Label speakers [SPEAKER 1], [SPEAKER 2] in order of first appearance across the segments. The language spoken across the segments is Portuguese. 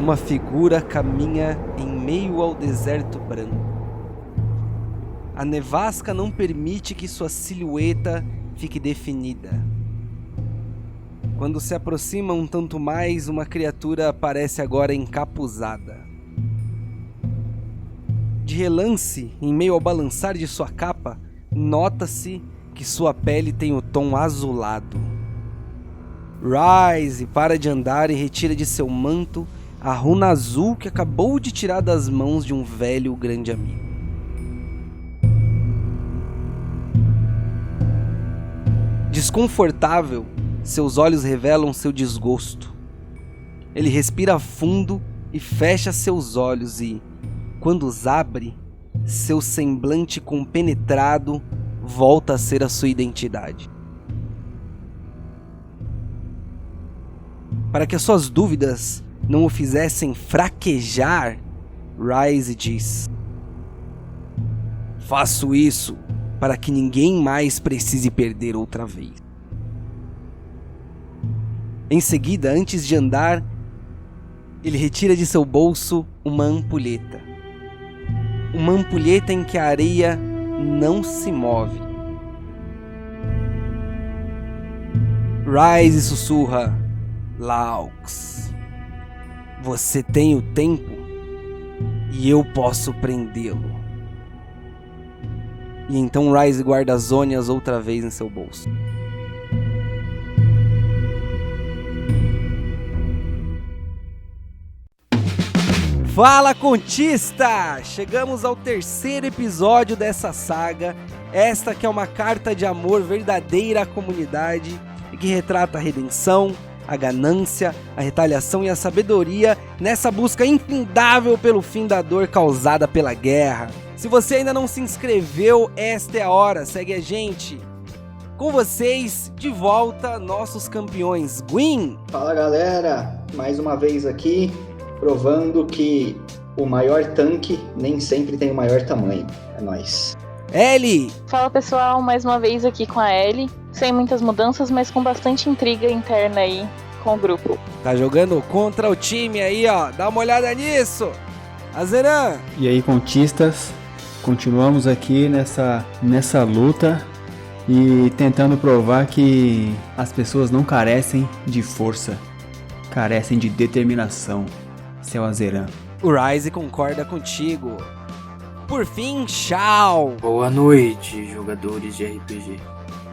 [SPEAKER 1] uma figura caminha em meio ao deserto branco. A nevasca não permite que sua silhueta fique definida. Quando se aproxima um tanto mais, uma criatura aparece agora encapuzada. De relance, em meio ao balançar de sua capa, nota-se que sua pele tem o tom azulado. Ryze para de andar e retira de seu manto a runa azul que acabou de tirar das mãos de um velho grande amigo. Desconfortável, seus olhos revelam seu desgosto. Ele respira fundo e fecha seus olhos e, quando os abre, seu semblante compenetrado volta a ser a sua identidade. Para que as suas dúvidas não o fizessem fraquejar, Ryze diz: faço isso para que ninguém mais precise perder outra vez. Em seguida, antes de andar, ele retira de seu bolso uma ampulheta. Uma ampulheta em que a areia não se move. Ryze sussurra: Laux, você tem o tempo e eu posso prendê-lo. E então Ryze guarda as ônias outra vez em seu bolso. Fala, contista! Chegamos ao terceiro episódio dessa saga, esta que é uma carta de amor verdadeira à comunidade e que retrata a redenção, a ganância, a retaliação e a sabedoria nessa busca infindável pelo fim da dor causada pela guerra. Se você ainda não se inscreveu, esta é a hora, segue a gente. Com vocês, de volta, nossos campeões. Gwyn!
[SPEAKER 2] Fala, galera, mais uma vez aqui, provando que o maior tanque nem sempre tem o maior tamanho. É nóis.
[SPEAKER 1] Ellie!
[SPEAKER 3] Fala, pessoal, mais uma vez aqui com a Ellie, sem muitas mudanças, mas com bastante intriga interna aí com o grupo.
[SPEAKER 1] Tá jogando contra o time aí, ó, dá uma olhada nisso! Azeran!
[SPEAKER 4] E aí, contistas, continuamos aqui nessa luta e tentando provar que as pessoas não carecem de força, carecem de determinação. Seu Azeran.
[SPEAKER 1] O Ryze concorda contigo. Por fim, Shao!
[SPEAKER 5] Boa noite, jogadores de RPG.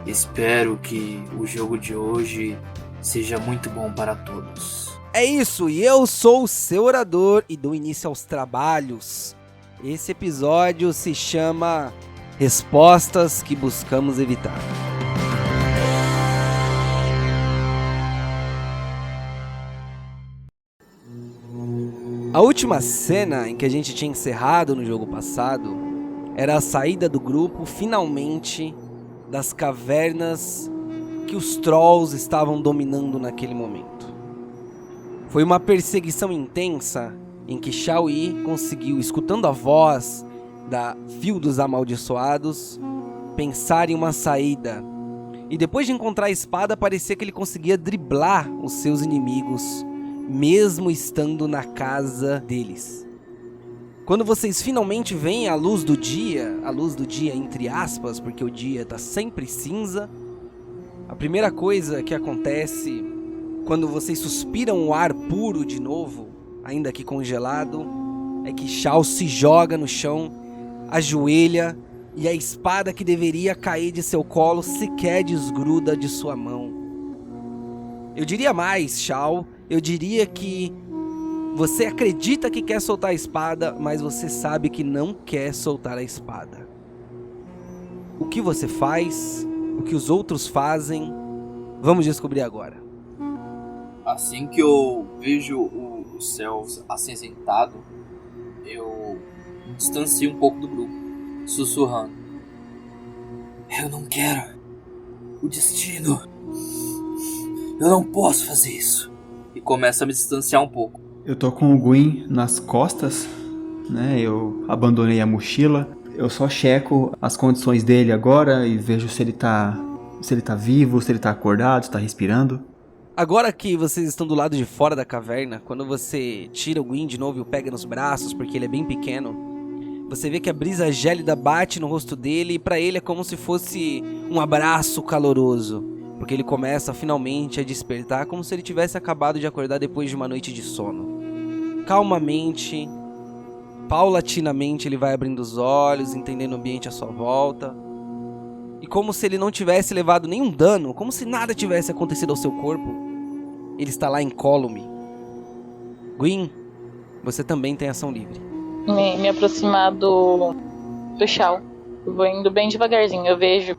[SPEAKER 5] Espero que o jogo de hoje seja muito bom para todos.
[SPEAKER 1] É isso, e eu sou o seu orador e dou início aos trabalhos. Esse episódio se chama Respostas que Buscamos Evitar. A última cena em que a gente tinha encerrado no jogo passado era a saída do grupo, finalmente, das cavernas que os Trolls estavam dominando naquele momento. Foi uma perseguição intensa em que Shao Yi conseguiu, escutando a voz da Vil dos Amaldiçoados, pensar em uma saída. E depois de encontrar a espada, parecia que ele conseguia driblar os seus inimigos, mesmo estando na casa deles. Quando vocês finalmente veem a luz do dia entre aspas, porque o dia está sempre cinza, a primeira coisa que acontece quando vocês suspiram o ar puro de novo, ainda que congelado, é que Shao se joga no chão, ajoelha e a espada que deveria cair de seu colo sequer desgruda de sua mão. Eu diria mais, Shao, eu diria que você acredita que quer soltar a espada, mas você sabe que não quer soltar a espada. O que você faz, o que os outros fazem, vamos descobrir agora.
[SPEAKER 5] Assim que eu vejo o céu acinzentado, eu me distancio um pouco do grupo, sussurrando: eu não quero o destino. Eu não posso fazer isso. E começa a me distanciar um pouco.
[SPEAKER 4] Eu tô com o Gwyn nas costas, né? Eu abandonei a mochila. Eu só checo as condições dele agora e vejo se ele tá vivo, se ele tá acordado, se tá respirando.
[SPEAKER 1] Agora que vocês estão do lado de fora da caverna, quando você tira o Gwyn de novo e o pega nos braços, porque ele é bem pequeno, você vê que a brisa gélida bate no rosto dele e pra ele é como se fosse um abraço caloroso, porque ele começa finalmente a despertar como se ele tivesse acabado de acordar depois de uma noite de sono. Calmamente, paulatinamente ele vai abrindo os olhos, entendendo o ambiente à sua volta. E como se ele não tivesse levado nenhum dano, como se nada tivesse acontecido ao seu corpo, ele está lá incólume. Gwyn, você também tem ação livre.
[SPEAKER 3] Me aproximar do Shao. Eu vou indo bem devagarzinho. Eu vejo,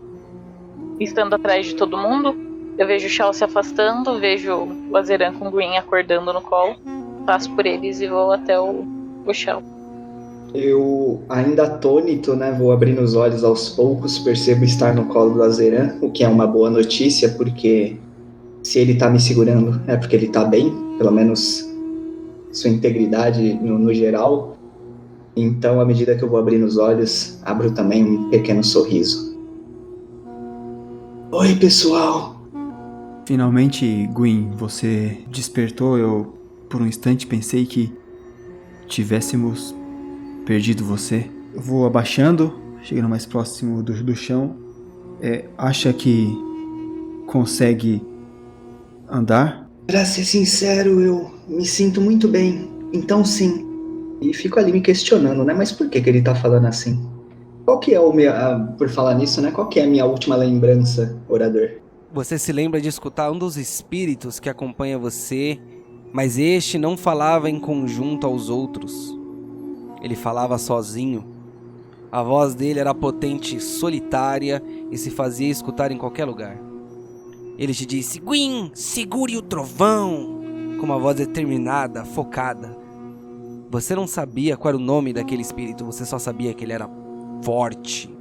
[SPEAKER 3] estando atrás de todo mundo, eu vejo o Shao se afastando, vejo o Azeran com o Gwyn acordando no colo. Passo por eles e vou até o Shao.
[SPEAKER 2] Eu, ainda atônito, né, vou abrindo os olhos aos poucos, percebo estar no colo do Azeran, o que é uma boa notícia, porque se ele tá me segurando é porque ele tá bem, pelo menos sua integridade no geral. Então, à medida que eu vou abrindo os olhos, abro também um pequeno sorriso. Oi, pessoal!
[SPEAKER 4] Finalmente, Gwyn, você despertou. Eu, por um instante, pensei que tivéssemos perdido você. Eu vou abaixando, chegando mais próximo do chão. Acha que consegue andar?
[SPEAKER 2] Pra ser sincero, eu me sinto muito bem. Então, sim. E fico ali me questionando, né? Mas por que ele tá falando assim? Qual que é por falar nisso, né? Qual que é a minha última lembrança, orador?
[SPEAKER 1] Você se lembra de escutar um dos espíritos que acompanha você, mas este não falava em conjunto aos outros. Ele falava sozinho. A voz dele era potente, solitária e se fazia escutar em qualquer lugar. Ele te disse: Gwyn, segure o trovão! Com uma voz determinada, focada. Você não sabia qual era o nome daquele espírito, você só sabia que ele era forte,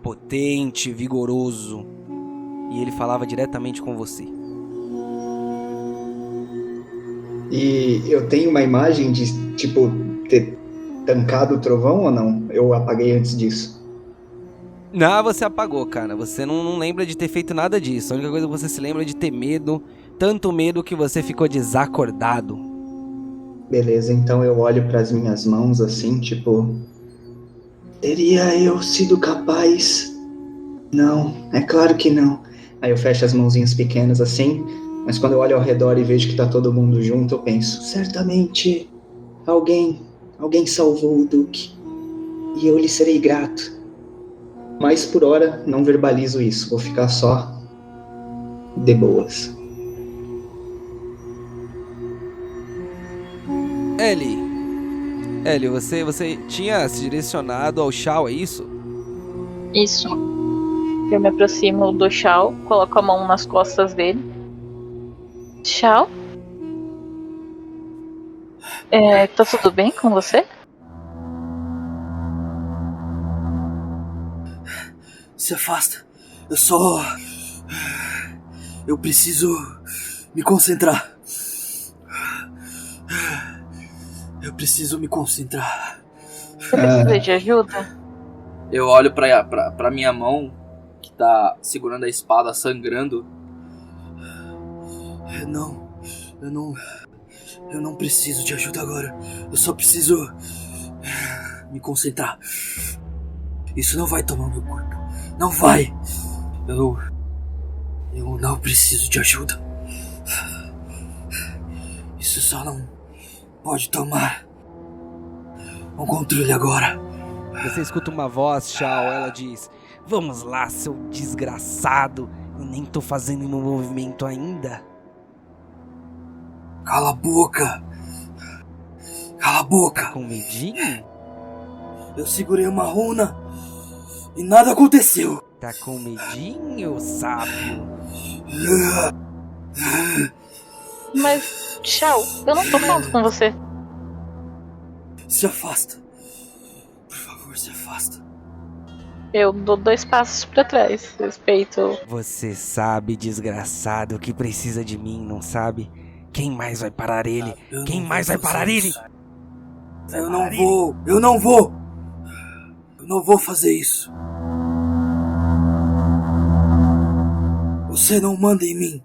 [SPEAKER 1] potente, vigoroso. E ele falava diretamente com você.
[SPEAKER 2] E eu tenho uma imagem de, tipo, ter tancado o trovão ou não? Eu apaguei antes disso.
[SPEAKER 1] Não, você apagou, cara. Você não lembra de ter feito nada disso. A única coisa que você se lembra é de ter medo. Tanto medo que você ficou desacordado.
[SPEAKER 2] Beleza, então eu olho pras minhas mãos assim, tipo... Teria eu sido capaz? Não, é claro que não. Aí eu fecho as mãozinhas pequenas assim, mas quando eu olho ao redor e vejo que tá todo mundo junto, eu penso... Certamente alguém salvou o Duque. E eu lhe serei grato. Mas por hora não verbalizo isso, vou ficar só de boas.
[SPEAKER 1] Ellie, você tinha se direcionado ao Shao, é isso?
[SPEAKER 3] Isso. Eu me aproximo do Shao, coloco a mão nas costas dele. Shao? Tá tudo bem com você?
[SPEAKER 5] Se afasta. Eu preciso me concentrar. Eu preciso me concentrar.
[SPEAKER 3] Você precisa de ajuda?
[SPEAKER 5] Eu olho pra minha mão, que tá segurando a espada, sangrando. Eu não preciso de ajuda agora. Eu só preciso me concentrar. Isso não vai tomar meu corpo. Não vai. Eu não preciso de ajuda. Isso só não pode tomar um controle agora.
[SPEAKER 1] Você escuta uma voz, Shao, ela diz: vamos lá, seu desgraçado. Eu nem tô fazendo meu movimento ainda.
[SPEAKER 5] Cala a boca. Cala a boca.
[SPEAKER 1] Com medinho?
[SPEAKER 5] Eu segurei uma runa e nada aconteceu.
[SPEAKER 1] Tá com medinho, sábio?
[SPEAKER 3] Mas, Shao, eu não tô falando com você.
[SPEAKER 5] Se afasta. Por favor, se afasta.
[SPEAKER 3] Eu dou 2 passos pra trás. Respeito.
[SPEAKER 1] Você sabe, desgraçado, que precisa de mim, não sabe? Quem mais vai parar ele? Quem mais vai parar ele?
[SPEAKER 5] Eu não vou fazer isso. Você não manda em mim.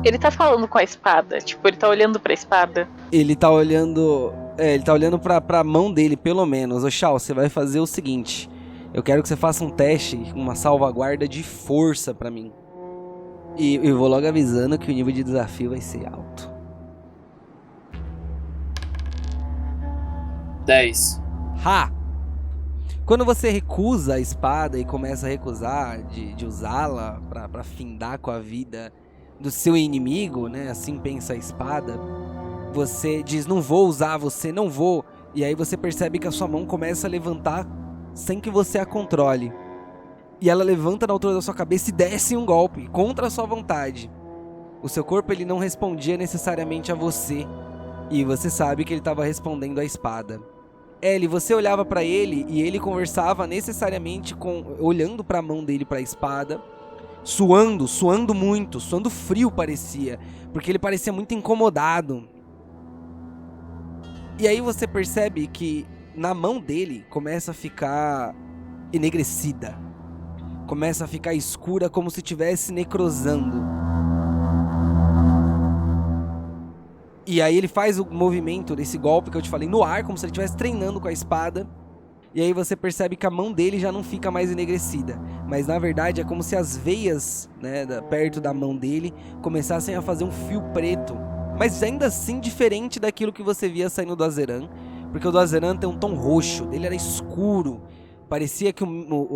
[SPEAKER 3] Ele tá falando com a espada, tipo, ele tá olhando pra espada.
[SPEAKER 1] Ele tá olhando... ele tá olhando pra mão dele, pelo menos. Ô, Shao, você vai fazer o seguinte. Eu quero que você faça um teste, uma salvaguarda de força pra mim. E eu vou logo avisando que o nível de desafio vai ser alto.
[SPEAKER 5] 10.
[SPEAKER 1] Ha! Quando você recusa a espada e começa a recusar de usá-la pra findar com a vida do seu inimigo, né? Assim pensa a espada. Você diz, não vou usar, você não vou. E aí você percebe que a sua mão começa a levantar sem que você a controle. E ela levanta na altura da sua cabeça e desce um golpe, contra a sua vontade. O seu corpo ele não respondia necessariamente a você. E você sabe que ele estava respondendo à espada. Ellie, você olhava pra ele e ele conversava necessariamente olhando pra mão dele, pra espada, suando muito, suando frio parecia, porque ele parecia muito incomodado. E aí você percebe que na mão dele começa a ficar enegrecida, começa a ficar escura como se estivesse necrosando. E aí ele faz o movimento desse golpe que eu te falei no ar, como se ele estivesse treinando com a espada. E aí você percebe que a mão dele já não fica mais enegrecida. Mas na verdade é como se as veias, né, perto da mão dele começassem a fazer um fio preto. Mas ainda assim diferente daquilo que você via saindo do Azeran. Porque o do Azeran tem um tom roxo, dele era escuro. Parecia que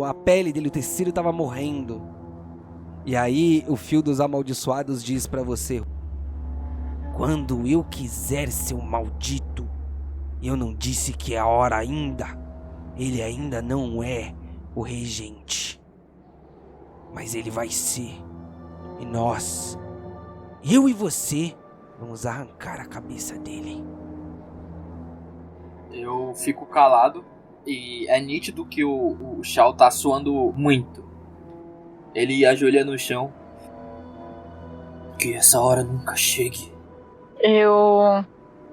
[SPEAKER 1] a pele dele, o tecido estava morrendo. E aí o fio dos amaldiçoados diz pra você: quando eu quiser, seu maldito, eu não disse que é a hora ainda. Ele ainda não é o regente. Mas ele vai ser. E nós, eu e você, vamos arrancar a cabeça dele.
[SPEAKER 5] Eu fico calado e é nítido que o Shao tá suando muito. Ele ajoelha no chão. Que essa hora nunca chegue.
[SPEAKER 3] Eu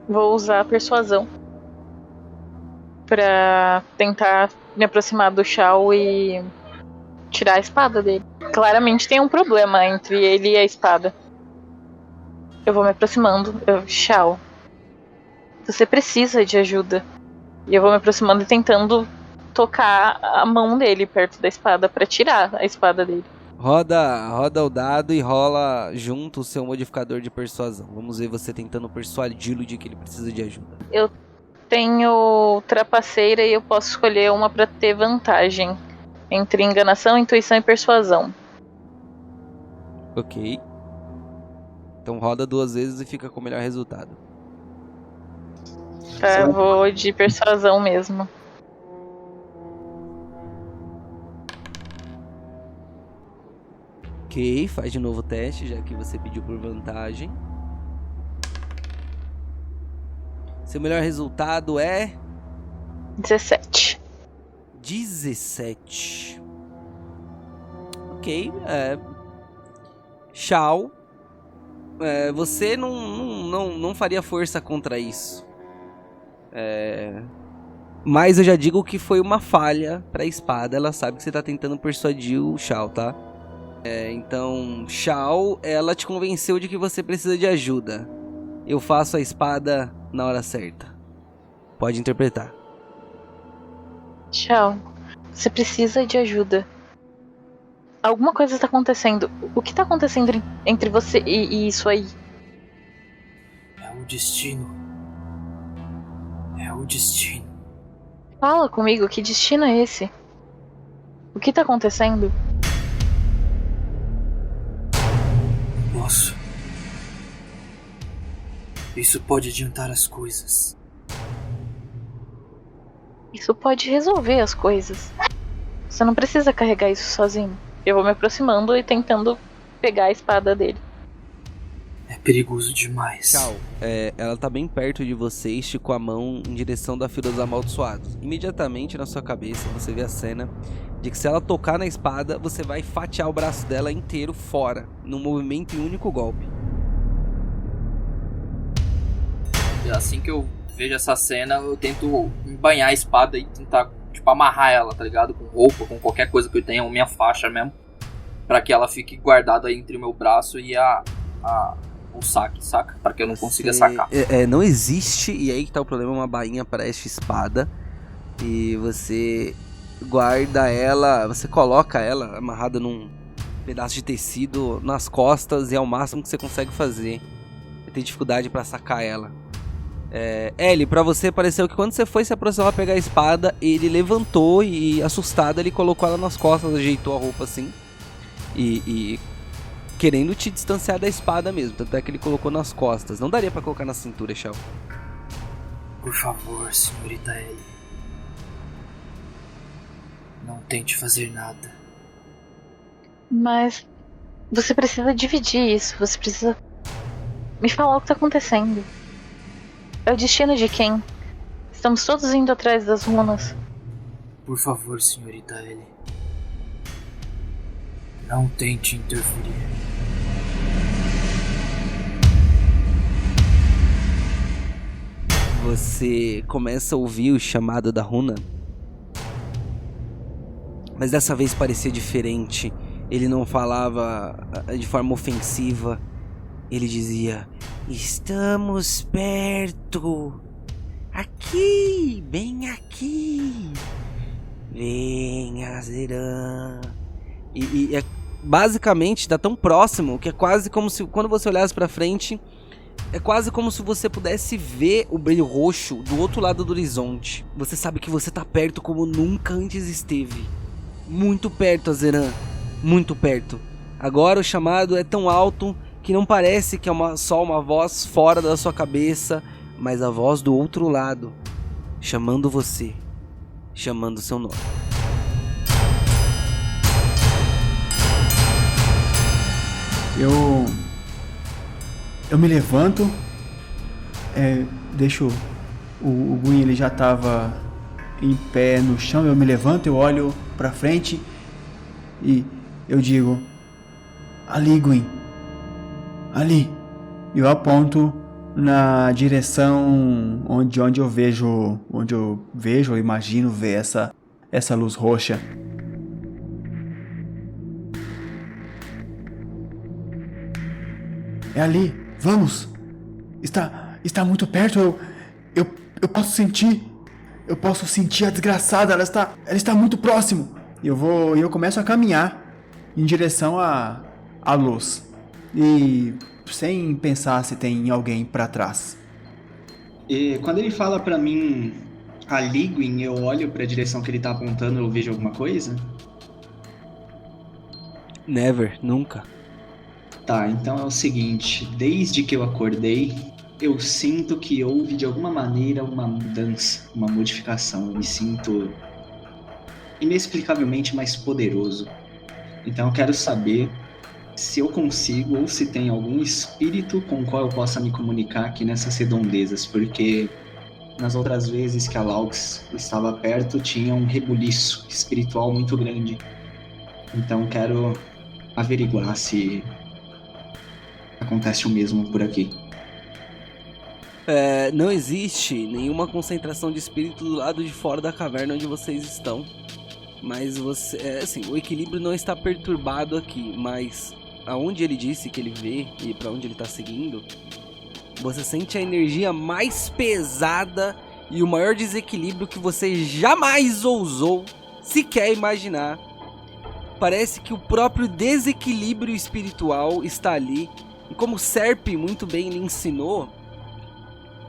[SPEAKER 3] vou usar a persuasão pra tentar me aproximar do Shao e tirar a espada dele. Claramente tem um problema entre ele e a espada. Eu vou me aproximando. Shao, você precisa de ajuda. E eu vou me aproximando e tentando tocar a mão dele perto da espada pra tirar a espada dele.
[SPEAKER 1] Roda o dado e rola junto o seu modificador de persuasão. Vamos ver você tentando persuadi-lo de que ele precisa de ajuda.
[SPEAKER 3] Eu tenho trapaceira e eu posso escolher uma pra ter vantagem. Entre enganação, intuição e persuasão.
[SPEAKER 1] Ok. Então roda 2 vezes e fica com o melhor resultado.
[SPEAKER 3] Tá, eu vou de persuasão mesmo.
[SPEAKER 1] Ok, faz de novo o teste, já que você pediu por vantagem. Seu melhor resultado é...
[SPEAKER 3] 17.
[SPEAKER 1] 17. Ok, Shao, você não faria força contra isso. Mas eu já digo que foi uma falha pra espada. Ela sabe que você tá tentando persuadir o Shao, tá? Então, Shao, ela te convenceu de que você precisa de ajuda. Eu faço a espada na hora certa. Pode interpretar.
[SPEAKER 3] Shao, você precisa de ajuda. Alguma coisa está acontecendo. O que está acontecendo entre você e isso aí?
[SPEAKER 5] É o destino. É o destino.
[SPEAKER 3] Fala comigo, que destino é esse? O que está acontecendo?
[SPEAKER 5] Posso. Isso pode adiantar as coisas.
[SPEAKER 3] Isso pode resolver as coisas. Você não precisa carregar isso sozinho. Eu vou me aproximando e tentando pegar a espada dele.
[SPEAKER 5] É perigoso demais.
[SPEAKER 1] Shao, ela tá bem perto de você e esticou a mão em direção da fila dos amaldiçoados. Imediatamente na sua cabeça você vê a cena de que se ela tocar na espada, você vai fatiar o braço dela inteiro fora, num movimento e único golpe.
[SPEAKER 5] E assim que eu vejo essa cena, eu tento embanhar a espada e tentar, tipo, amarrar ela, tá ligado? Com roupa, com qualquer coisa que eu tenha, ou minha faixa mesmo, pra que ela fique guardada entre o meu braço e a o saque, saca? Pra que eu não consiga
[SPEAKER 1] Você-
[SPEAKER 5] sacar.
[SPEAKER 1] Não existe, e aí que tá o problema, uma bainha para esta espada. E você guarda ela, você coloca ela amarrada num pedaço de tecido nas costas e é o máximo que você consegue fazer. Você tem dificuldade pra sacar ela. Ellie, pra você pareceu que quando você foi se aproximar pra pegar a espada, ele levantou e, assustado, ele colocou ela nas costas, ajeitou a roupa assim. E querendo te distanciar da espada mesmo, tanto é que ele colocou nas costas. Não daria pra colocar na cintura, Shell.
[SPEAKER 5] Por favor, senhorita Ellie. Não tente fazer nada.
[SPEAKER 3] Mas você precisa dividir isso. Você precisa me falar o que tá acontecendo. É o destino de quem? Estamos todos indo atrás das runas.
[SPEAKER 5] Por favor, senhorita Ellie. Não tente interferir.
[SPEAKER 1] Você começa a ouvir o chamado da runa, mas dessa vez parecia diferente. Ele não falava de forma ofensiva. Ele dizia: estamos perto. Aqui, bem aqui. Venha, Zeran. E basicamente tá tão próximo que é quase como se, quando você olhasse pra frente, é quase como se você pudesse ver o brilho roxo do outro lado do horizonte. Você sabe que você tá perto como nunca antes esteve. Muito perto, Azeran. Muito perto. Agora o chamado é tão alto que não parece que é só uma voz fora da sua cabeça, mas a voz do outro lado, chamando você, chamando seu nome.
[SPEAKER 4] Eu me levanto, deixo o Gwyn, ele já tava em pé no chão. Eu me levanto, eu olho pra frente e eu digo: ali, Gwyn, ali. E eu aponto na direção onde eu vejo, eu imagino ver essa luz roxa. É ali, vamos! Está muito perto, eu posso sentir. Eu posso sentir a desgraçada, ela está muito próximo. E eu começo a caminhar em direção à luz. E sem pensar se tem alguém pra trás.
[SPEAKER 2] E quando ele fala pra mim ali, Gwyn, eu olho pra direção que ele tá apontando, eu vejo alguma coisa?
[SPEAKER 1] Never, nunca.
[SPEAKER 2] Tá, então é o seguinte, desde que eu acordei, eu sinto que houve de alguma maneira uma mudança, uma modificação. Eu me sinto inexplicavelmente mais poderoso. Então eu quero saber se eu consigo ou se tem algum espírito com o qual eu possa me comunicar aqui nessas redondezas, porque nas outras vezes que a Laux estava perto tinha um rebuliço espiritual muito grande. Então quero averiguar se acontece o mesmo por aqui.
[SPEAKER 1] Não existe nenhuma concentração de espírito do lado de fora da caverna onde vocês estão. Mas o equilíbrio não está perturbado aqui, mas aonde ele disse que ele vê e para onde ele está seguindo, você sente a energia mais pesada e o maior desequilíbrio que você jamais ousou sequer imaginar. Parece que o próprio desequilíbrio espiritual está ali. E como Serp muito bem lhe ensinou,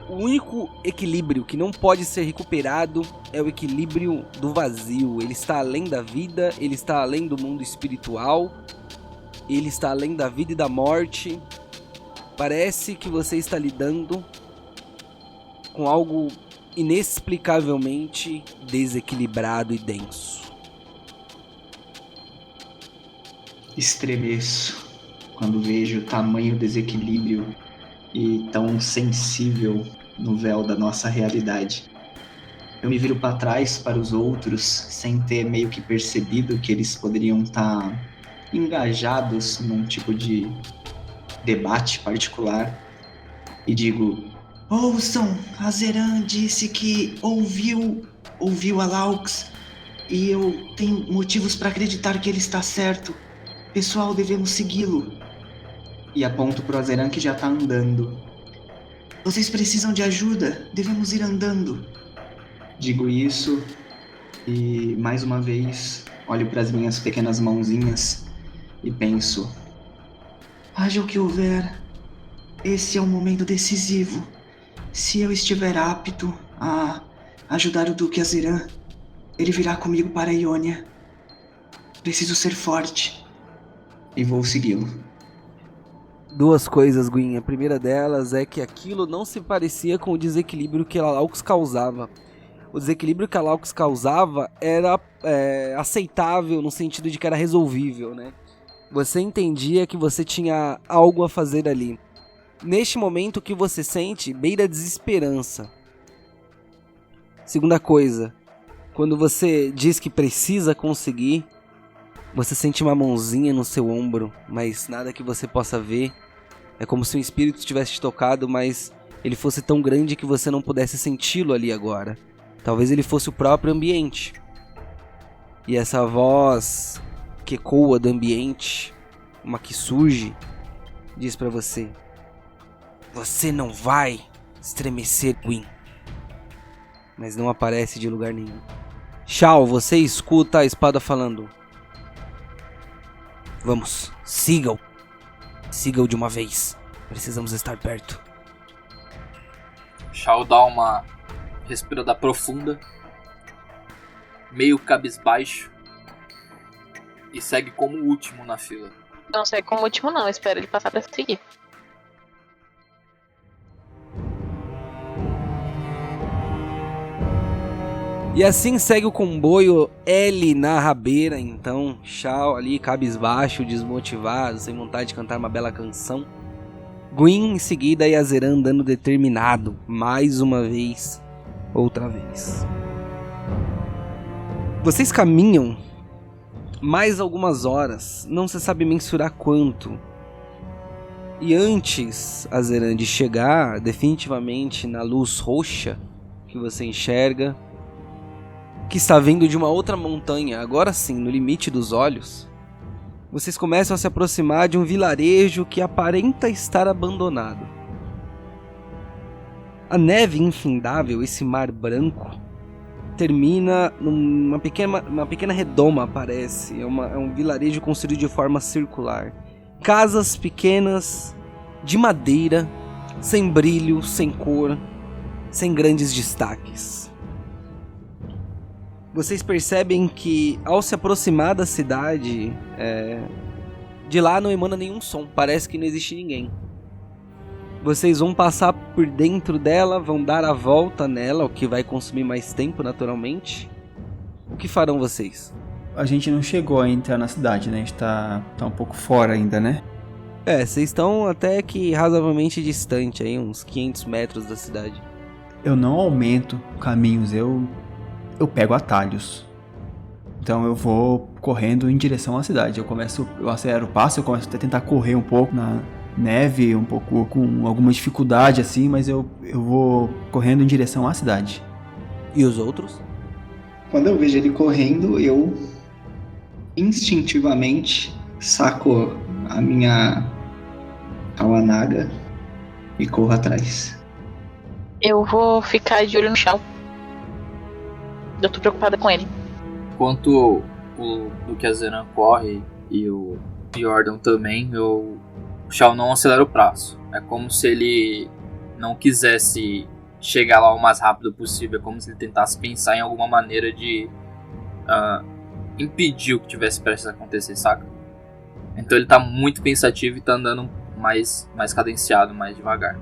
[SPEAKER 1] o único equilíbrio que não pode ser recuperado é o equilíbrio do vazio. Ele está além da vida, ele está além do mundo espiritual, ele está além da vida e da morte. Parece que você está lidando com algo inexplicavelmente desequilibrado e denso.
[SPEAKER 2] Estremeço quando vejo o tamanho desequilíbrio e tão sensível no véu da nossa realidade. Eu me viro para trás para os outros, sem ter meio que percebido que eles poderiam estar engajados num tipo de debate particular, e digo: ouçam, Azeran disse que ouviu a Laux, e eu tenho motivos para acreditar que ele está certo. Pessoal, devemos segui-lo. E aponto pro Azeran que já tá andando. Vocês precisam de ajuda, devemos ir andando. Digo isso e, mais uma vez, olho para as minhas pequenas mãozinhas e penso: haja o que houver, esse é um momento decisivo. Se eu estiver apto a ajudar o Duque Azeran, ele virá comigo para a Ionia. Preciso ser forte. E vou segui-lo.
[SPEAKER 1] Duas coisas, Gwyn. A primeira delas é que aquilo não se parecia com o desequilíbrio que a Laux causava. O desequilíbrio que a Laux causava era aceitável no sentido de que era resolvível, né? Você entendia que você tinha algo a fazer ali. Neste momento, o que você sente beira a desesperança. Segunda coisa, quando você diz que precisa conseguir, você sente uma mãozinha no seu ombro, mas nada que você possa ver. É como se um espírito tivesse te tocado, mas ele fosse tão grande que você não pudesse senti-lo ali agora. Talvez ele fosse o próprio ambiente. E essa voz que ecoa do ambiente, uma que surge, diz pra você: você não vai estremecer, Gwyn. Mas não aparece de lugar nenhum. Shao, você escuta a espada falando: vamos, siga-o. Siga-o de uma vez. Precisamos estar perto.
[SPEAKER 5] Shao dá uma respirada profunda, meio cabisbaixo, e segue como o último na fila.
[SPEAKER 3] Não segue como último não, espero ele passar pra seguir.
[SPEAKER 1] E assim segue o comboio L na rabeira, então, Shao ali, cabisbaixo, desmotivado, sem vontade de cantar uma bela canção. Gwyn em seguida e Azeran andando determinado, mais uma vez, outra vez. Vocês caminham mais algumas horas, não se sabe mensurar quanto. E antes, Azeran, de chegar definitivamente na luz roxa que você enxerga, que está vindo de uma outra montanha, agora sim, no limite dos olhos, vocês começam a se aproximar de um vilarejo que aparenta estar abandonado. A neve infindável, esse mar branco, termina numa pequena redoma, parece. É um vilarejo construído de forma circular. Casas pequenas, de madeira, sem brilho, sem cor, sem grandes destaques. Vocês percebem que, ao se aproximar da cidade, de lá não emana nenhum som, parece que não existe ninguém. Vocês vão passar por dentro dela, vão dar a volta nela, o que vai consumir mais tempo naturalmente. O que farão vocês?
[SPEAKER 4] A gente não chegou a entrar na cidade, né? A gente tá um pouco fora ainda, né?
[SPEAKER 1] Vocês estão até que razoavelmente distante, aí, uns 500 metros da cidade.
[SPEAKER 4] Eu não aumento caminhos, eu pego atalhos. Então eu vou correndo em direção à cidade. Eu acelero o passo, eu começo a tentar correr um pouco na neve, um pouco com alguma dificuldade assim, mas eu vou correndo em direção à cidade.
[SPEAKER 1] E os outros?
[SPEAKER 2] Quando eu vejo ele correndo, eu instintivamente saco a minha Kawanaga e corro atrás.
[SPEAKER 3] Eu vou ficar de olho no Shao. Eu tô preocupada com ele.
[SPEAKER 5] Enquanto o Duque Azeran corre e o Jordan também, o Shao não acelera o passo. É como se ele não quisesse chegar lá o mais rápido possível. É como se ele tentasse pensar em alguma maneira de impedir o que tivesse prestes a acontecer, saca? Então ele tá muito pensativo e tá andando mais cadenciado, mais devagar.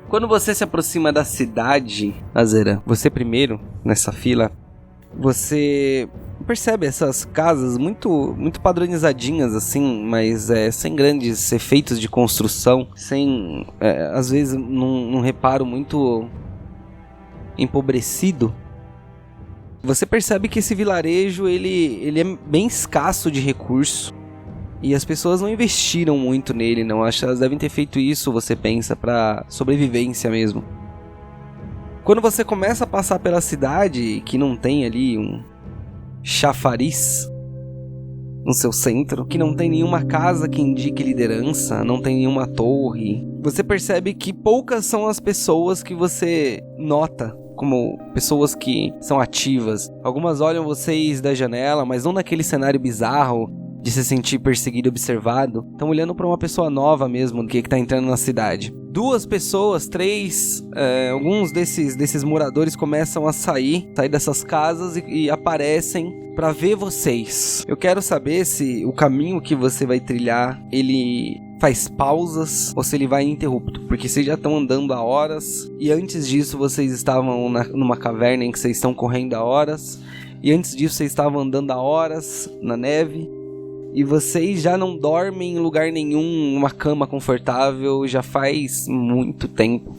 [SPEAKER 1] Quando você se aproxima da cidade, Azeran, você primeiro, nessa fila, você percebe essas casas muito padronizadinhas assim, mas sem grandes efeitos de construção, sem, às vezes, num reparo muito empobrecido. Você percebe que esse vilarejo ele é bem escasso de recurso e as pessoas não investiram muito nele, não. Acho que elas devem ter feito isso, você pensa, para sobrevivência mesmo. Quando você começa a passar pela cidade, que não tem ali um chafariz, no seu centro, que não tem nenhuma casa que indique liderança, não tem nenhuma torre. Você percebe que poucas são as pessoas que você nota como pessoas que são ativas. Algumas olham vocês da janela, mas não naquele cenário bizarro de se sentir perseguido e observado. Estão olhando para uma pessoa nova mesmo, que tá entrando na cidade. 2 pessoas, 3, alguns desses moradores começam a sair dessas casas e aparecem para ver vocês. Eu quero saber se o caminho que você vai trilhar, ele faz pausas ou se ele vai ininterrupto, porque vocês já estão andando há horas, e antes disso vocês estavam numa caverna em que vocês estão correndo há horas, e antes disso vocês estavam andando há horas na neve, e vocês já não dormem em lugar nenhum, uma cama confortável, já faz muito tempo.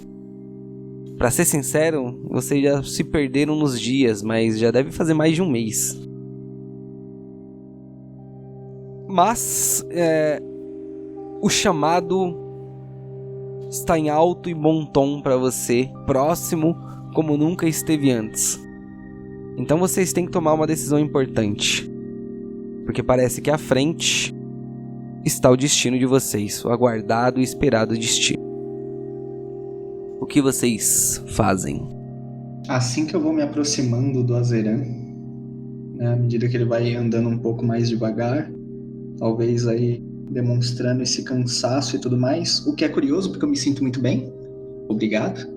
[SPEAKER 1] Pra ser sincero, vocês já se perderam nos dias, mas já deve fazer mais de um mês. Mas, o chamado está em alto e bom tom para você, próximo como nunca esteve antes. Então vocês têm que tomar uma decisão importante, porque parece que à frente está o destino de vocês, o aguardado e esperado destino. O que vocês fazem?
[SPEAKER 2] Assim que eu vou me aproximando do Azeran, né, à medida que ele vai andando um pouco mais devagar, talvez aí demonstrando esse cansaço e tudo mais, o que é curioso porque eu me sinto muito bem, obrigado.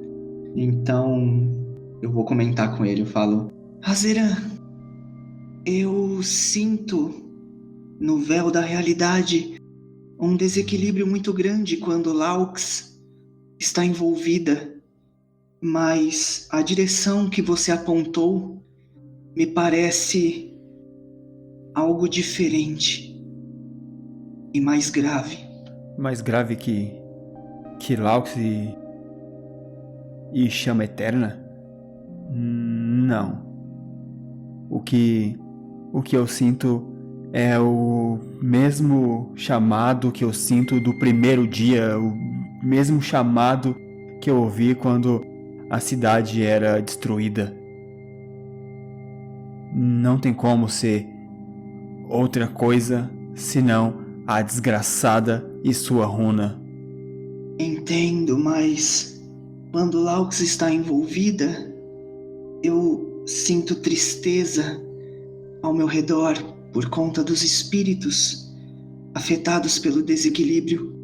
[SPEAKER 2] Então eu vou comentar com ele, eu falo: Azeran, eu sinto no véu da realidade um desequilíbrio muito grande quando Laux está envolvida, mas a direção que você apontou me parece algo diferente e mais grave.
[SPEAKER 4] Mais grave que Laux e Chama Eterna? Não. O que eu sinto é o mesmo chamado que eu sinto do primeiro dia, o mesmo chamado que eu ouvi quando a cidade era destruída. Não tem como ser outra coisa senão a desgraçada e sua runa.
[SPEAKER 2] Entendo, mas quando Laux está envolvida, eu sinto tristeza ao meu redor por conta dos espíritos afetados pelo desequilíbrio.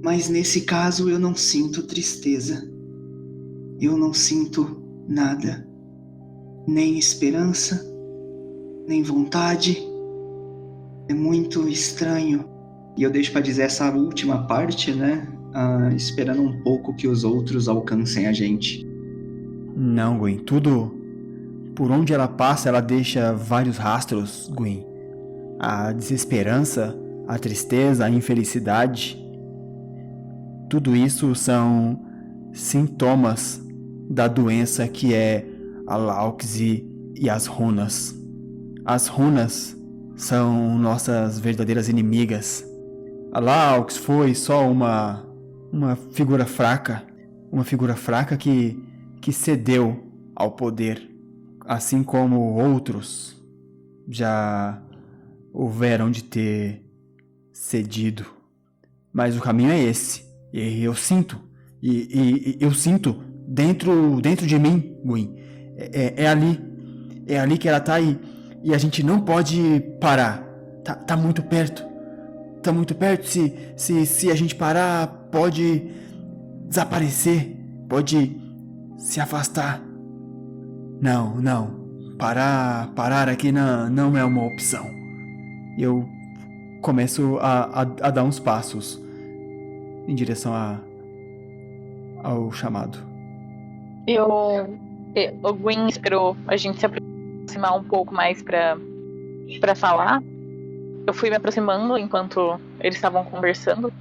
[SPEAKER 2] Mas nesse caso eu não sinto tristeza. Eu não sinto nada. Nem esperança, nem vontade. É muito estranho. E eu deixo para dizer essa última parte, né? Esperando um pouco que os outros alcancem a gente.
[SPEAKER 4] Não, Gwen. Tudo... Por onde ela passa, ela deixa vários rastros, Gwen. A desesperança, a tristeza, a infelicidade. Tudo isso são sintomas da doença que é a Laux e as runas. As runas são nossas verdadeiras inimigas. A Laux foi só uma figura fraca. Uma figura fraca que cedeu ao poder. Assim como outros já houveram de ter cedido. Mas o caminho é esse. E eu sinto. E eu sinto dentro de mim, Gwen. É ali que ela tá e a gente não pode parar. Tá muito perto. Tá muito perto. Se a gente parar, pode desaparecer. Pode se afastar. Não. Parar aqui não é uma opção. Eu começo a dar uns passos em direção ao chamado.
[SPEAKER 3] O Gwen esperou a gente se aproximar um pouco mais pra falar. Eu fui me aproximando enquanto eles estavam conversando.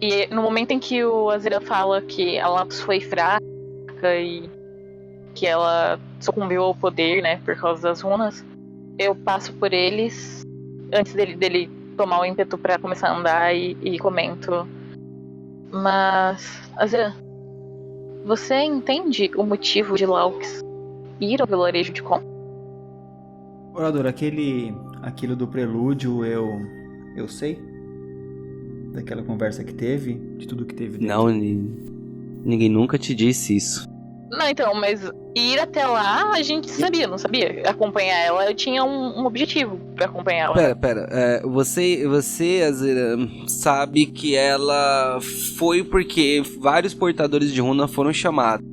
[SPEAKER 3] E no momento em que o Azeran fala que a Laux foi fraca e que ela sucumbiu ao poder, né, por causa das runas, eu passo por eles antes dele tomar o ímpeto pra começar a andar e comento: mas, Azeran, você entende o motivo de Laux ir ao vilarejo de Con?
[SPEAKER 4] Orador, aquele aquilo do prelúdio eu sei? Daquela conversa que teve, de tudo que teve dentro.
[SPEAKER 1] Não, ninguém nunca te disse isso.
[SPEAKER 3] Não, então, mas ir até lá a gente sabia, não sabia? Acompanhar ela, eu tinha um objetivo pra acompanhar ela.
[SPEAKER 1] Pera. Você, Azira, sabe que ela foi porque vários portadores de runa foram chamados.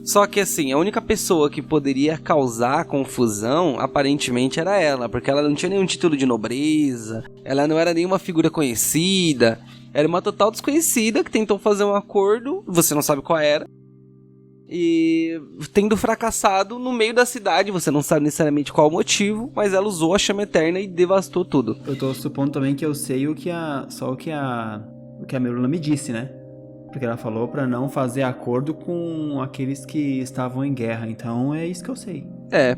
[SPEAKER 1] Só que assim, a única pessoa que poderia causar confusão, aparentemente, era ela. Porque ela não tinha nenhum título de nobreza, ela não era nenhuma figura conhecida. Era uma total desconhecida que tentou fazer um acordo, você não sabe qual era. E tendo fracassado no meio da cidade, você não sabe necessariamente qual o motivo, mas ela usou a chama eterna e devastou tudo.
[SPEAKER 4] Eu tô supondo também que eu sei o que a Merula me disse, né? Porque ela falou pra não fazer acordo com aqueles que estavam em guerra, então é isso que eu sei.
[SPEAKER 1] É.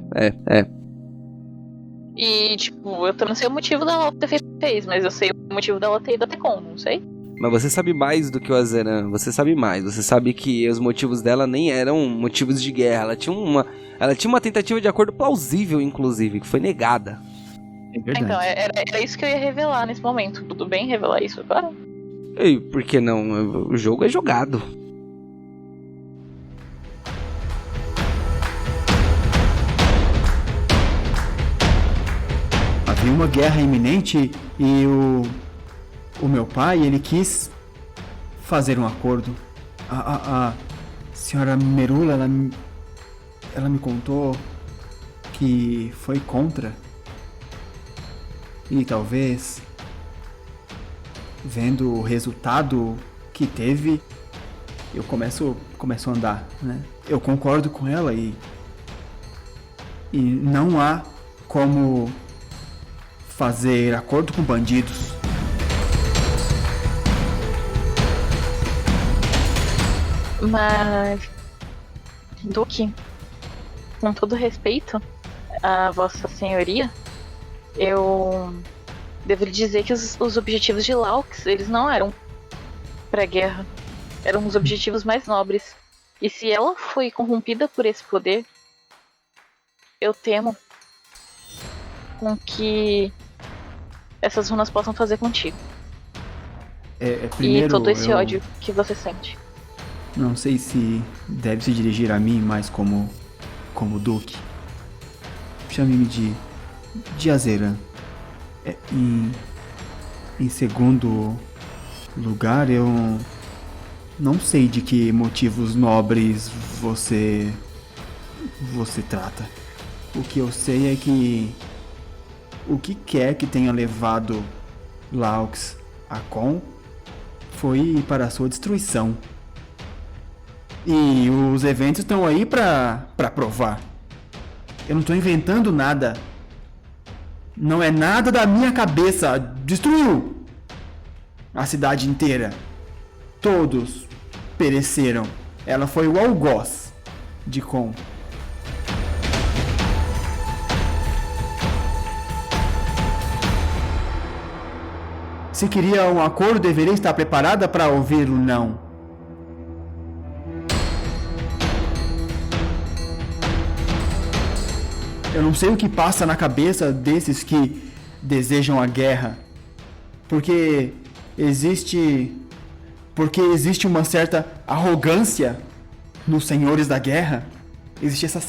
[SPEAKER 3] E, tipo, eu não sei o motivo dela ter feito o que fez, mas eu sei o motivo dela ter ido até com, não sei?
[SPEAKER 1] Mas você sabe mais do que o Azeran, você sabe mais. Você sabe que os motivos dela nem eram motivos de guerra. Ela tinha uma tentativa de acordo plausível, inclusive, que foi negada.
[SPEAKER 4] É verdade.
[SPEAKER 3] Então, era isso que eu ia revelar nesse momento. Tudo bem revelar isso agora?
[SPEAKER 1] E por que não? O jogo é jogado.
[SPEAKER 4] Havia uma guerra iminente e o meu pai, ele quis fazer um acordo. A senhora Merula, ela me contou que foi contra. E talvez, vendo o resultado que teve, eu começo a andar, né? Eu concordo com ela e não há como fazer acordo com bandidos.
[SPEAKER 3] Mas, Duque, com todo respeito a Vossa Senhoria, eu devo lhe dizer que os objetivos de Laux, eles não eram pra guerra. Eram os objetivos mais nobres. E se ela foi corrompida por esse poder, eu temo com que essas runas possam fazer contigo.
[SPEAKER 4] Primeiro,
[SPEAKER 3] e todo esse ódio que você sente.
[SPEAKER 4] Não sei se deve se dirigir a mim mais como Duque. Chame-me de Azeran. Em segundo lugar, eu não sei de que motivos nobres você trata. O que eu sei é que o que quer que tenha levado Laux a Con foi para a sua destruição. E os eventos estão aí pra provar. Eu não tô inventando nada. Não é nada da minha cabeça. Destruiu a cidade inteira. Todos pereceram. Ela foi o algoz de Con. Se queria um acordo, deveria estar preparada para ouvir o não. Eu não sei o que passa na cabeça desses que desejam a guerra. Porque existe uma certa arrogância nos senhores da guerra. Existe essa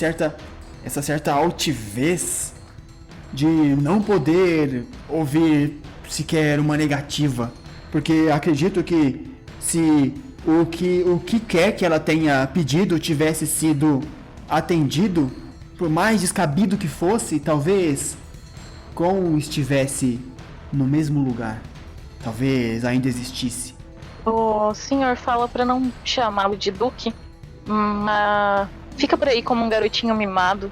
[SPEAKER 4] certa altivez de não poder ouvir sequer uma negativa. Porque acredito que se o que quer que ela tenha pedido tivesse sido atendido, por mais descabido que fosse, talvez Con estivesse no mesmo lugar. Talvez ainda existisse.
[SPEAKER 3] O senhor fala pra não chamá-lo de Duque, mas fica por aí como um garotinho mimado,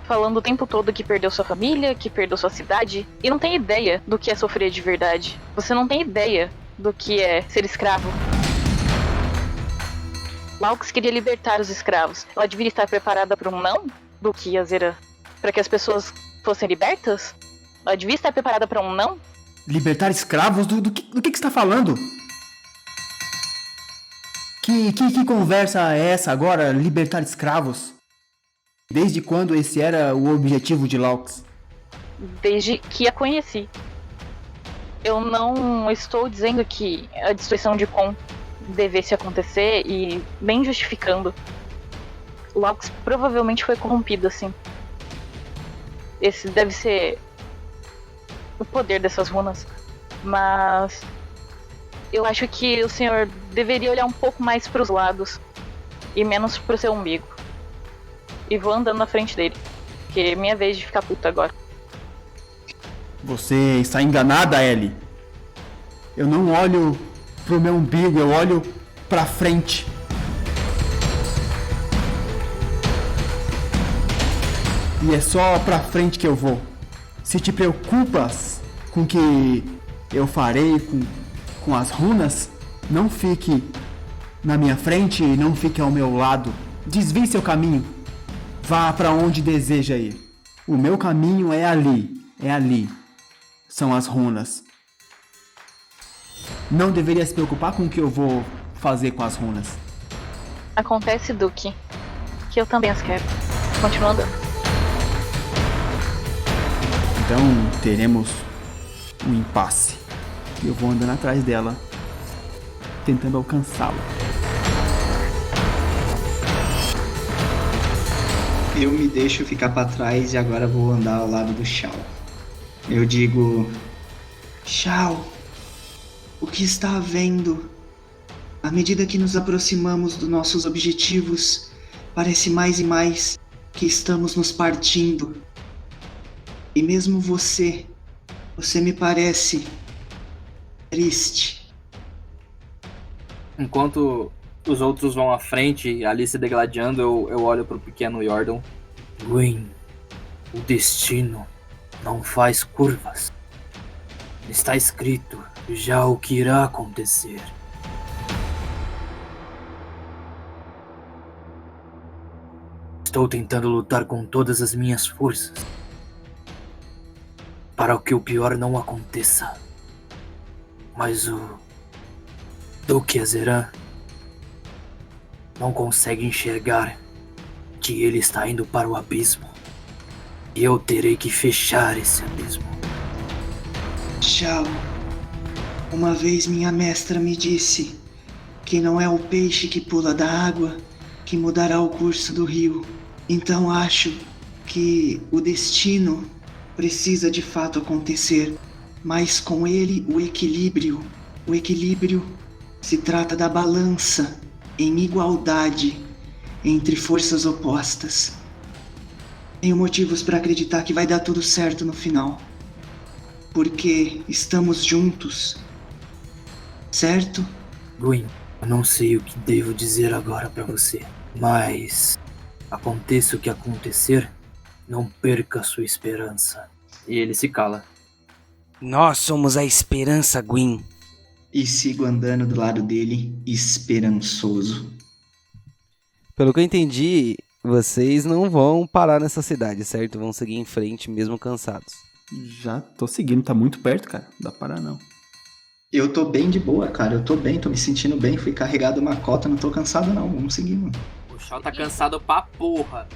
[SPEAKER 3] falando o tempo todo que perdeu sua família, que perdeu sua cidade, e não tem ideia do que é sofrer de verdade. Você não tem ideia do que é ser escravo. Laux queria libertar os escravos. Ela deveria estar preparada para um não? Duque Azeran? Para que as pessoas fossem libertas? Ela devia estar preparada para um não?
[SPEAKER 4] Libertar escravos? Do que você está falando? Que conversa é essa agora? Libertar escravos? Desde quando esse era o objetivo de Laux?
[SPEAKER 3] desde que a conheci. Eu não estou dizendo que a destruição de Kon devesse acontecer e nem justificando. Laux provavelmente foi corrompido, assim. Esse deve ser o poder dessas runas. Mas eu acho que o senhor deveria olhar um pouco mais para os lados e menos pro seu umbigo. E vou andando na frente dele, porque é minha vez de ficar puta agora.
[SPEAKER 4] Você está enganada, Ellie. Eu não olho pro meu umbigo, eu olho pra frente. E é só pra frente que eu vou. Se te preocupas com o que eu farei com as runas, não fique na minha frente e não fique ao meu lado. Desvie seu caminho. Vá pra onde deseja ir. O meu caminho é ali. É ali. São as runas. Não deveria se preocupar com o que eu vou fazer com as runas.
[SPEAKER 3] Acontece, Duque, que eu também as quero. Continua andando.
[SPEAKER 4] Então teremos um impasse. E eu vou andando atrás dela, tentando alcançá-la.
[SPEAKER 2] Eu me deixo ficar pra trás e agora vou andar ao lado do Shao. Eu digo... Shao, o que está havendo? À medida que nos aproximamos dos nossos objetivos, parece mais e mais que estamos nos partindo. E mesmo você me parece triste.
[SPEAKER 5] Enquanto os outros vão à frente, ali se degladiando, eu olho pro pequeno Yordle. Gwyn, o destino não faz curvas. Está escrito já o que irá acontecer. Estou tentando lutar com todas as minhas forças para que o pior não aconteça. Mas o Duque Azeran não consegue enxergar que ele está indo para o abismo. E eu terei que fechar esse abismo.
[SPEAKER 2] Shao, uma vez minha mestra me disse que não é o peixe que pula da água que mudará o curso do rio. Então acho que o destino precisa de fato acontecer, mas com ele o equilíbrio. O equilíbrio se trata da balança em igualdade entre forças opostas. Tenho motivos para acreditar que vai dar tudo certo no final, porque estamos juntos, certo?
[SPEAKER 5] Gwyn, eu não sei o que devo dizer agora para você, mas aconteça o que acontecer, não perca sua esperança. E ele se cala.
[SPEAKER 1] Nós somos a esperança, Gwyn.
[SPEAKER 2] E sigo andando do lado dele, esperançoso.
[SPEAKER 1] Pelo que eu entendi, vocês não vão parar nessa cidade, certo? Vão seguir em frente mesmo cansados.
[SPEAKER 4] Já tô seguindo, tá muito perto, cara. Não dá pra parar, não.
[SPEAKER 2] Eu tô bem de boa, cara. Eu tô bem, tô me sentindo bem. Fui carregado uma cota, não tô cansado não. Vamos seguir, mano.
[SPEAKER 5] O Shao tá cansado pra porra.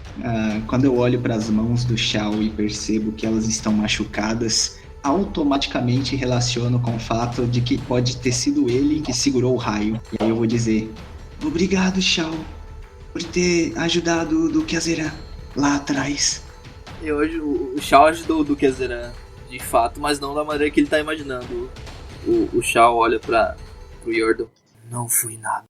[SPEAKER 2] Quando eu olho pras mãos do Shao e percebo que elas estão machucadas, automaticamente relaciono com o fato de que pode ter sido ele que segurou o raio. E aí eu vou dizer: obrigado, Shao, por ter ajudado o Duque Azeran lá atrás.
[SPEAKER 5] E hoje o Shao ajudou o Duque Azeran, de fato, mas não da maneira que ele tá imaginando. O Shao olha pro Yordle. Não fui nada.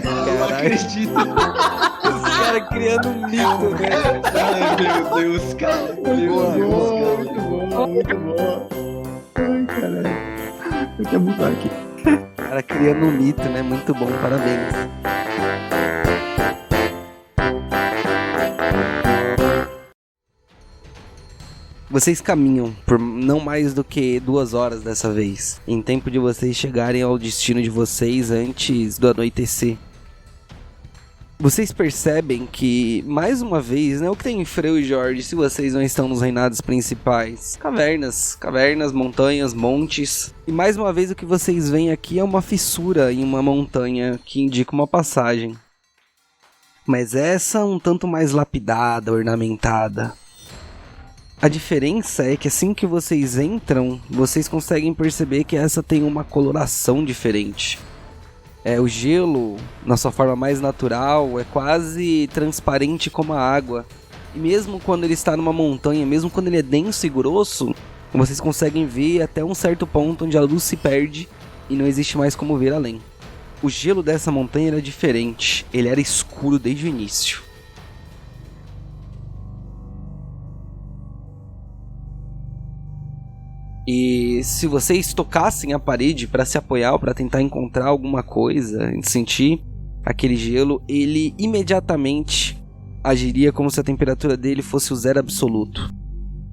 [SPEAKER 2] Eu não acredito.
[SPEAKER 1] Os caras criando um mito, né?
[SPEAKER 2] Ai, meu Deus, cara.
[SPEAKER 4] Muito bom. Ai, caralho. Eu quero mudar aqui.
[SPEAKER 1] O cara criando um mito, né? Muito bom, parabéns. Vocês caminham por não mais do que 2 horas dessa vez, em tempo de vocês chegarem ao destino de vocês antes do anoitecer. Vocês percebem que, mais uma vez, né, o que tem em Freu e Jorge, se vocês não estão nos reinados principais? Cavernas, montanhas, montes. E mais uma vez o que vocês veem aqui é uma fissura em uma montanha que indica uma passagem. Mas essa um tanto mais lapidada, ornamentada. A diferença é que assim que vocês entram, vocês conseguem perceber que essa tem uma coloração diferente. O gelo, na sua forma mais natural, é quase transparente como a água. E mesmo quando ele está numa montanha, mesmo quando ele é denso e grosso, vocês conseguem ver até um certo ponto onde a luz se perde e não existe mais como ver além. O gelo dessa montanha era diferente, ele era escuro desde o início. E se vocês tocassem a parede para se apoiar ou para tentar encontrar alguma coisa, sentir aquele gelo, ele imediatamente agiria como se a temperatura dele fosse o zero absoluto.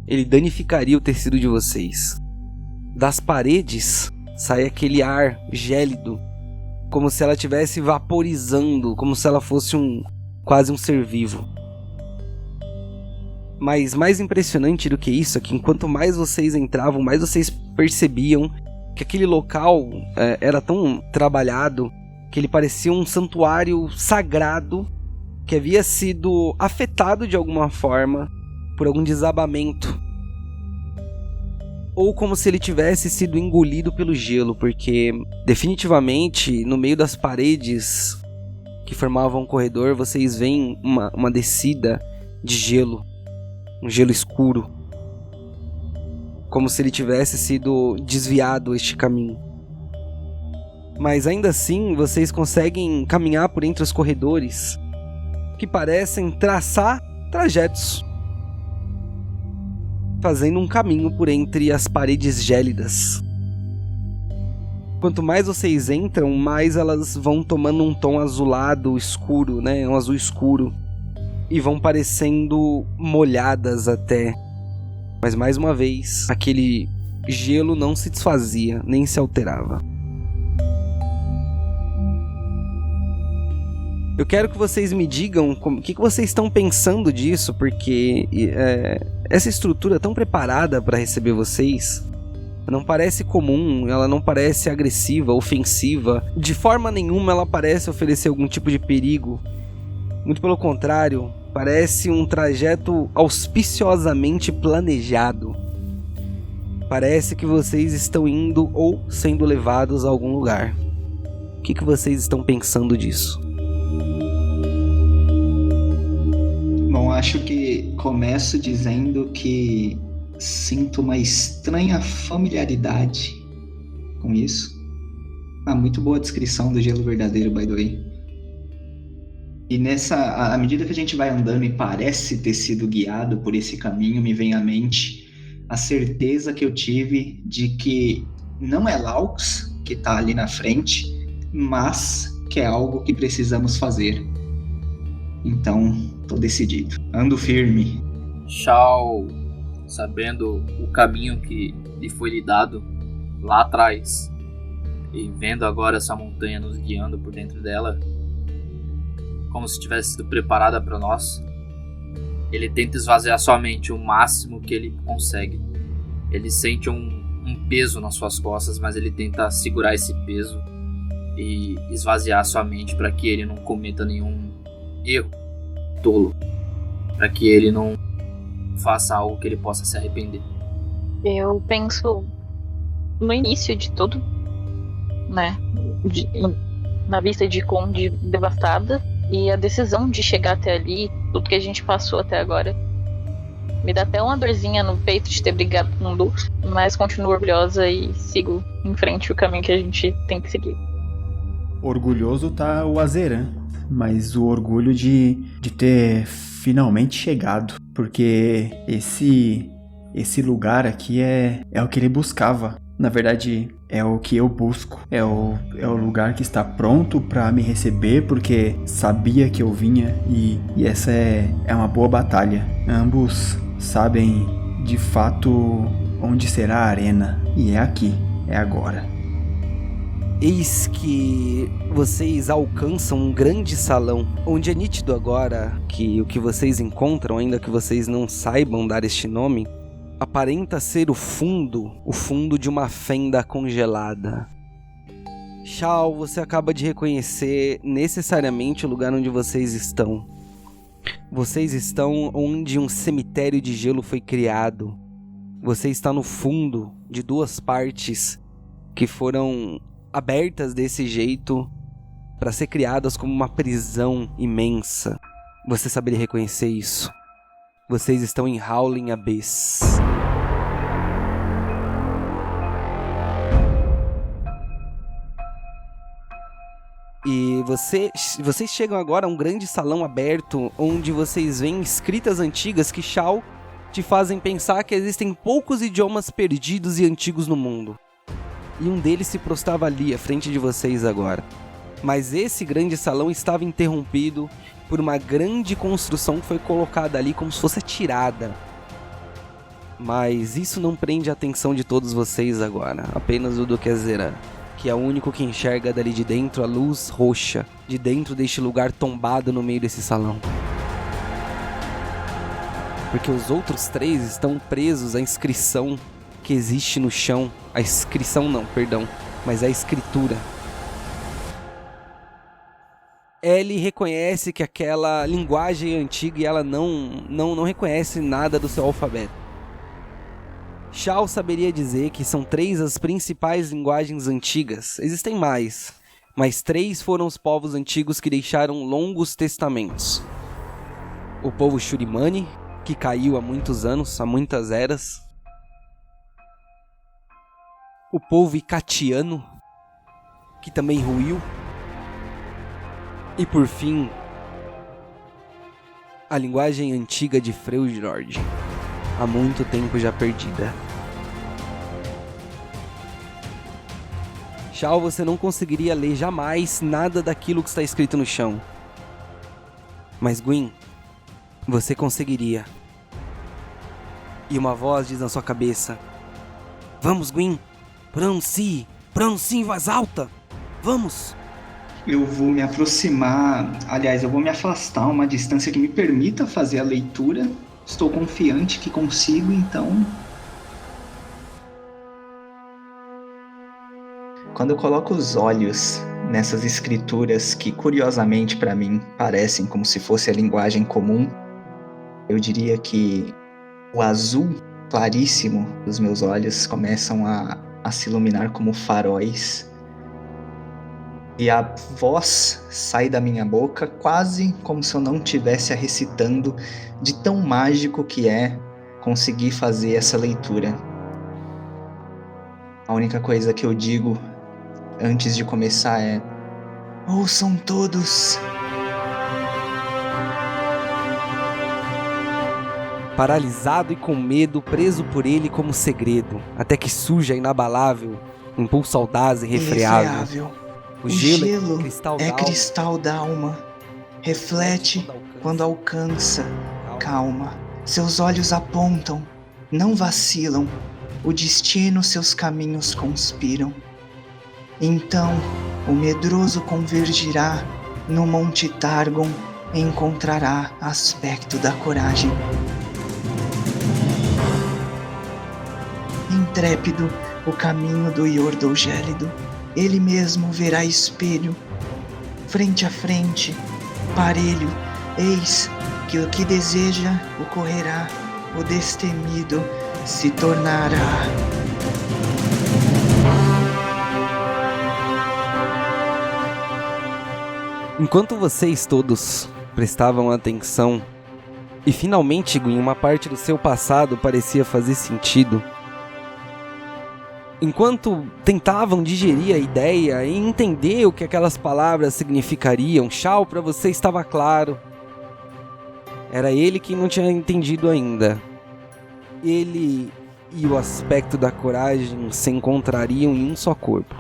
[SPEAKER 1] Ele danificaria o tecido de vocês. Das paredes sai aquele ar gélido, como se ela estivesse vaporizando, como se ela fosse quase um ser vivo. Mas mais impressionante do que isso é que enquanto mais vocês entravam, mais vocês percebiam que aquele local era tão trabalhado que ele parecia um santuário sagrado que havia sido afetado de alguma forma por algum desabamento. Ou como se ele tivesse sido engolido pelo gelo, porque definitivamente no meio das paredes que formavam um corredor vocês veem uma descida de gelo. Um gelo escuro, como se ele tivesse sido desviado este caminho. Mas ainda assim, vocês conseguem caminhar por entre os corredores, que parecem traçar trajetos, fazendo um caminho por entre as paredes gélidas. Quanto mais vocês entram, mais elas vão tomando um tom azulado escuro, né? Um azul escuro. E vão parecendo molhadas até. Mas mais uma vez, aquele gelo não se desfazia, nem se alterava. Eu quero que vocês me digam o que vocês estão pensando disso, porque essa estrutura tão preparada para receber vocês não parece comum, ela não parece agressiva, ofensiva. De forma nenhuma ela parece oferecer algum tipo de perigo. Muito pelo contrário, parece um trajeto auspiciosamente planejado. Parece que vocês estão indo ou sendo levados a algum lugar. O que vocês estão pensando disso?
[SPEAKER 2] Bom, acho que começo dizendo que sinto uma estranha familiaridade com isso. Muito boa descrição do gelo verdadeiro, by the way. E à medida que a gente vai andando e parece ter sido guiado por esse caminho, me vem à mente a certeza que eu tive de que não é Laux que está ali na frente, mas que é algo que precisamos fazer. Então, tô decidido. Ando firme.
[SPEAKER 5] Shao, sabendo o caminho que lhe foi lhe dado lá atrás, e vendo agora essa montanha nos guiando por dentro dela, como se tivesse sido preparada para nós, ele tenta esvaziar sua mente o máximo que ele consegue. Ele sente um peso nas suas costas, mas ele tenta segurar esse peso e esvaziar sua mente para que ele não cometa nenhum erro tolo, para que ele não faça algo que ele possa se arrepender.
[SPEAKER 3] Eu penso no início de tudo, né? Na vista de Conde devastada e a decisão de chegar até ali, tudo que a gente passou até agora. Me dá até uma dorzinha no peito de ter brigado com o Du, mas continuo orgulhosa e sigo em frente o caminho que a gente tem que seguir.
[SPEAKER 4] Orgulhoso tá o Azeran, mas o orgulho de ter finalmente chegado, porque esse lugar aqui é o que ele buscava. Na verdade, é o que eu busco. É o lugar que está pronto para me receber, porque sabia que eu vinha e essa é uma boa batalha. Ambos sabem de fato onde será a arena, e é aqui, é agora.
[SPEAKER 1] Eis que vocês alcançam um grande salão, onde é nítido agora que o que vocês encontram, ainda que vocês não saibam dar este nome, aparenta ser o fundo de uma fenda congelada. Shao, você acaba de reconhecer necessariamente o lugar onde vocês estão. Vocês estão onde um cemitério de gelo foi criado. Você está no fundo de 2 partes que foram abertas desse jeito para ser criadas como uma prisão imensa. Você saberia reconhecer isso. Vocês estão em Howling Abyss. E vocês chegam agora a um grande salão aberto, onde vocês veem escritas antigas que Shao te fazem pensar que existem poucos idiomas perdidos e antigos no mundo. E um deles se prostrava ali, à frente de vocês agora. Mas esse grande salão estava interrompido por uma grande construção que foi colocada ali como se fosse atirada. Mas isso não prende a atenção de todos vocês agora, apenas o Duque Azeran, que é o único que enxerga dali de dentro a luz roxa, de dentro deste lugar tombado no meio desse salão. Porque os outros 3 estão presos à inscrição que existe no chão. A inscrição não, perdão, mas a escritura. Ellie reconhece que aquela linguagem é antiga e ela não reconhece nada do seu alfabeto. Shao saberia dizer que são 3 as principais linguagens antigas. Existem mais, mas 3 foram os povos antigos que deixaram longos testamentos. O povo Shurimani, que caiu há muitos anos, há muitas eras. O povo Icatiano, que também ruiu. E por fim, a linguagem antiga de Freljord, há muito tempo já perdida. Shao, você não conseguiria ler jamais nada daquilo que está escrito no chão. Mas Gwyn, você conseguiria. E uma voz diz na sua cabeça: vamos, Gwyn, pronuncie em voz alta, vamos.
[SPEAKER 2] Eu vou me aproximar, aliás, eu vou me afastar a uma distância que me permita fazer a leitura. Estou confiante que consigo, então... Quando eu coloco os olhos nessas escrituras que, curiosamente para mim, parecem como se fosse a linguagem comum, eu diria que o azul claríssimo dos meus olhos começam a se iluminar como faróis. E a voz sai da minha boca quase como se eu não estivesse a recitando, de tão mágico que é conseguir fazer essa leitura. A única coisa que eu digo antes de começar é: ouçam todos.
[SPEAKER 1] Paralisado e com medo, preso por ele como segredo, até que surja inabalável, impulso audaz e refreável.
[SPEAKER 2] O gelo
[SPEAKER 1] é
[SPEAKER 2] cristal d'alma, reflete quando alcança, calma. Seus olhos apontam, não vacilam, o destino seus caminhos conspiram. Então o medroso convergirá, no Monte Targon encontrará aspecto da coragem. Intrépido o caminho do Yordle gélido, ele mesmo verá espelho, frente a frente, parelho, eis que o que deseja ocorrerá, o destemido se tornará.
[SPEAKER 1] Enquanto vocês todos prestavam atenção, e finalmente, Gwyn, uma parte do seu passado parecia fazer sentido, enquanto tentavam digerir a ideia e entender o que aquelas palavras significariam, Shao, para você estava claro. Era ele que não tinha entendido ainda. Ele e o aspecto da coragem se encontrariam em um só corpo.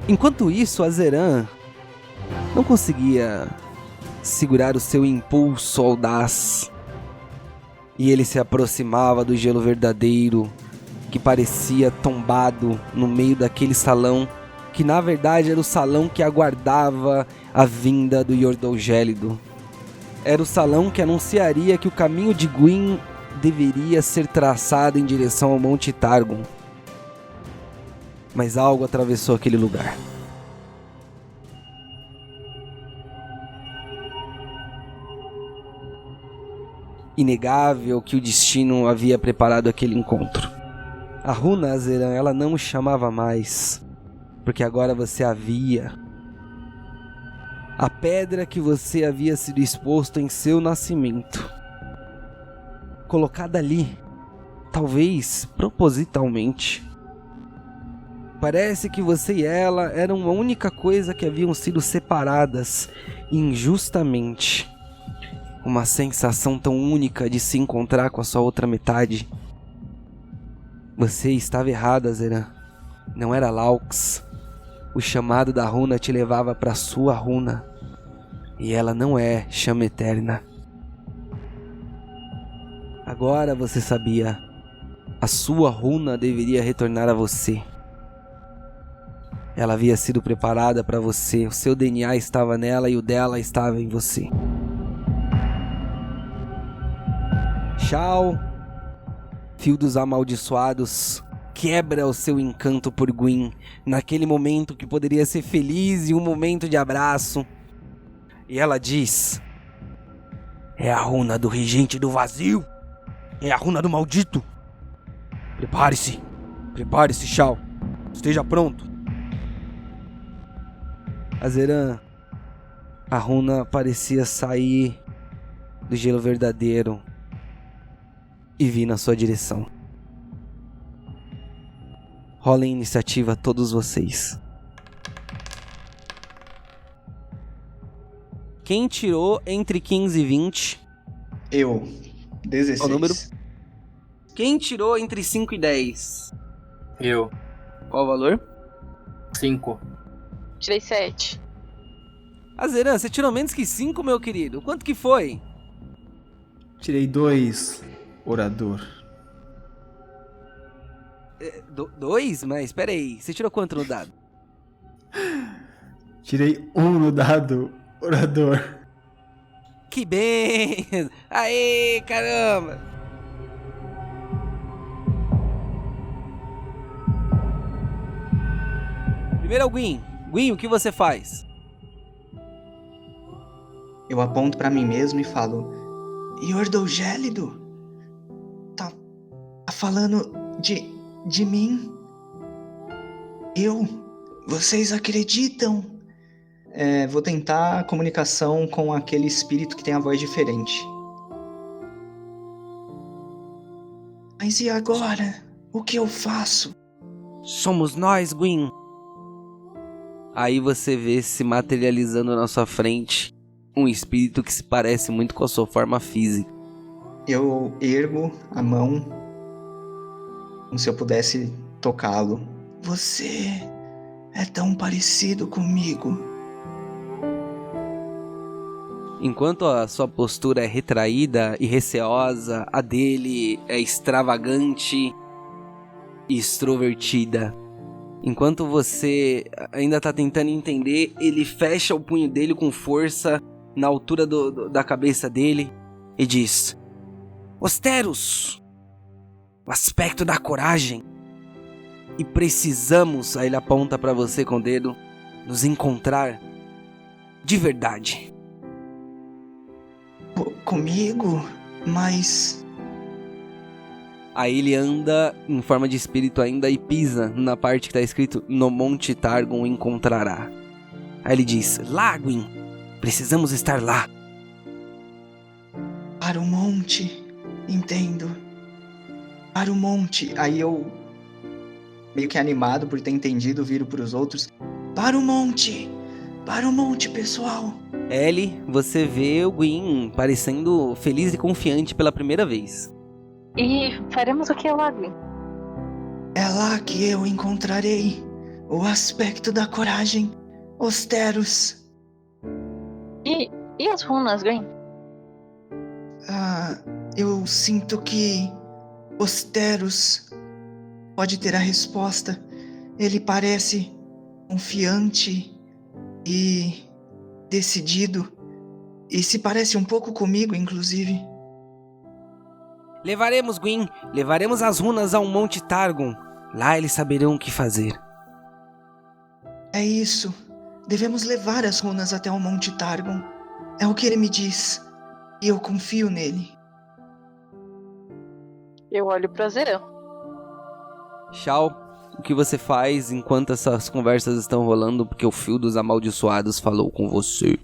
[SPEAKER 1] Enquanto isso, Azeran não conseguia segurar o seu impulso audaz. E ele se aproximava do gelo verdadeiro, que parecia tombado no meio daquele salão, que na verdade era o salão que aguardava a vinda do Yordle gélido. Era o salão que anunciaria que o caminho de Gwyn deveria ser traçado em direção ao Monte Targon. Mas algo atravessou aquele lugar. inegável que o destino havia preparado aquele encontro. A runa Azeran, ela não o chamava mais, porque agora você a via. A pedra que você havia sido exposto em seu nascimento, colocada ali, talvez propositalmente. Parece que você e ela eram uma única coisa que haviam sido separadas injustamente. Uma sensação tão única de se encontrar com a sua outra metade. Você estava errada, Azeran. Não era Laux. O chamado da runa te levava para sua runa. E ela não é chama eterna. Agora você sabia. A sua runa deveria retornar a você. Ela havia sido preparada para você. O seu DNA estava nela e o dela estava em você. Shao, fio dos amaldiçoados, quebra o seu encanto por Gwyn, naquele momento que poderia ser feliz e um momento de abraço. E ela diz: é a runa do regente do vazio. É a runa do maldito. Prepare-se. Prepare-se, Shao. Esteja pronto. Azeran, a runa parecia sair do gelo verdadeiro e vir na sua direção. Rolem iniciativa todos vocês. Quem tirou entre 15 e 20?
[SPEAKER 2] Eu. 16.
[SPEAKER 1] Qual número? Quem tirou entre 5 e 10?
[SPEAKER 5] Eu.
[SPEAKER 1] Qual o valor?
[SPEAKER 5] 5.
[SPEAKER 3] Tirei 7.
[SPEAKER 1] Azeran, você tirou menos que 5, meu querido. Quanto que foi?
[SPEAKER 4] Tirei 2, orador.
[SPEAKER 1] 2? Mas peraí, você tirou quanto no dado?
[SPEAKER 4] Tirei 1 no dado, orador.
[SPEAKER 1] Que bem! Aê, caramba! Primeiro é o Gwyn. Gwyn, o que você faz?
[SPEAKER 2] Eu aponto pra mim mesmo e falo: Yordle Gélido? Tá falando de mim? Vocês acreditam? Vou tentar a comunicação com aquele espírito que tem a voz diferente. Mas e agora? O que eu faço?
[SPEAKER 1] Somos nós, Gwyn. Aí você vê se materializando na sua frente um espírito que se parece muito com a sua forma física.
[SPEAKER 2] Eu ergo a mão como se eu pudesse tocá-lo. Você é tão parecido comigo.
[SPEAKER 1] Enquanto a sua postura é retraída e receosa, a dele é extravagante e extrovertida. Enquanto você ainda tá tentando entender, ele fecha o punho dele com força na altura da cabeça dele e diz: Osteros, o aspecto da coragem. E precisamos, aí ele aponta pra você com o dedo, nos encontrar de verdade.
[SPEAKER 2] Comigo? Mas...
[SPEAKER 1] Aí ele anda em forma de espírito ainda e pisa na parte que tá escrito: no Monte Targon encontrará. Aí ele diz: lá, Gwyn, precisamos estar lá.
[SPEAKER 2] Para o monte, entendo. Para o monte. Aí eu, meio que animado por ter entendido, viro pros outros: para o monte! Para o monte, pessoal!
[SPEAKER 1] Ellie, você vê o Gwyn parecendo feliz e confiante pela primeira vez.
[SPEAKER 3] E faremos o que lá, Gwyn?
[SPEAKER 2] É lá que eu encontrarei o aspecto da coragem, Osteros.
[SPEAKER 3] E as runas, Gwyn?
[SPEAKER 2] Eu sinto que Osteros pode ter a resposta. Ele parece confiante e decidido. E se parece um pouco comigo, inclusive.
[SPEAKER 1] Levaremos, Gwyn, levaremos as runas ao Monte Targon. Lá eles saberão o que fazer.
[SPEAKER 2] É isso. Devemos levar as runas até o Monte Targon. É o que ele me diz. E eu confio nele.
[SPEAKER 3] Eu olho pra Zeran.
[SPEAKER 1] Shao, o que você faz enquanto essas conversas estão rolando porque o Fio dos Amaldiçoados falou com você?